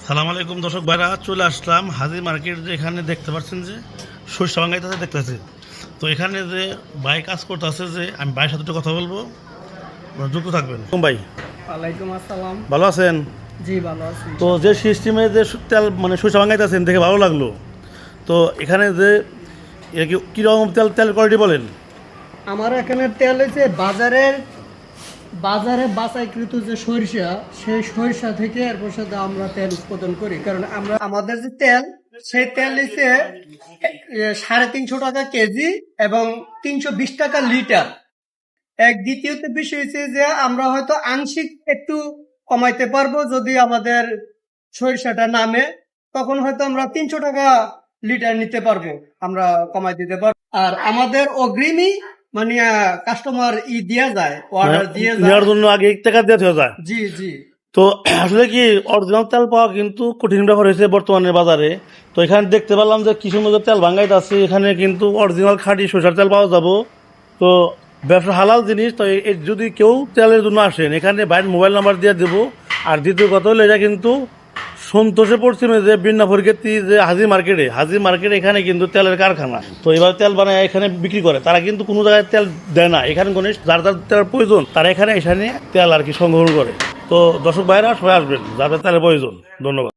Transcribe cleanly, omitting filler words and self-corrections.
সালাম আলাইকুম দর্শক ভাইরা, চলে আসলাম হাজি মার্কেট। যে এখানে দেখতে পাচ্ছেন যে সরিষা ভাঙাইতে দেখতেছি। তো এখানে যে ভাই কাজ করতেছে, যে আমি ভাইয়ের সাথে একটু কথা বলবো, যুক্ত থাকবেন। ভাই ওয়ালাইকুম আসসালাম। ভালো আছেন? জি ভালো আছি। তো যে সিস্টেমে যে তেল মানে সরিষা ভাঙাইতেছেন দেখে ভালো লাগলো। তো এখানে যে কীরকম তেল কোয়ালিটি বলেন? আমার এখানে তেল হচ্ছে বাজারে বাছাইকৃত যে সরিষা, সেই সরিষা থেকে এরপর সাথে আমরা তেল উৎপাদন করি। কারণ আমাদের যে তেল, সেই তেল হচ্ছে 350 টাকা কেজি এবং 320 টাকা লিটার। দ্বিতীয়ত বিষয় হচ্ছে যে আমরা হয়তো আংশিক একটু কমাইতে পারবো যদি আমাদের সরিষাটা নামে, তখন হয়তো আমরা 300 টাকা লিটার নিতে পারবো, আমরা কমাই দিতে পারবো। আর আমাদের অগ্রিমই মানে কাস্টমার দেওয়া যায়, অর্ডার দিয়ে নেওয়ার জন্য আগে টাকা দিয়ে যায়। জি জি। তো আসলে কি অরিজিনাল তেল পাওয়া কিন্তু কঠিন ব্যাপার হয়েছে বর্তমানে বাজারে। তো এখানে দেখতে পেলাম যে কিছু মধ্যে তেল ভাঙ্গাইতে আছে, এখানে কিন্তু অরিজিনাল খাঁটি সরষের তেল পাওয়া যাবো। তো ব্যবসা হালাল জিনিস। তো যদি কেউ তেলের জন্য আসেন, এখানে বাইরের মোবাইল নাম্বার দিয়ে দেবো। আর দ্বিতীয় কথা হলো, এটা কিন্তু সন্তোষে পশ্চিমে যে বিন্নাফরকেতি যে হাজি মার্কেটে এখানে কিন্তু তেলের কারখানা। তো এবার তেল বানায় এখানে বিক্রি করে, তারা কিন্তু কোনো জায়গায় তেল দেয় না। এখানে কোনো যার তেল প্রয়োজন তারা এখানে তেল আর কি সংগ্রহ করে। তো দর্শক ভাইরা সবাই আসবেন যাদের তেলের প্রয়োজন। ধন্যবাদ।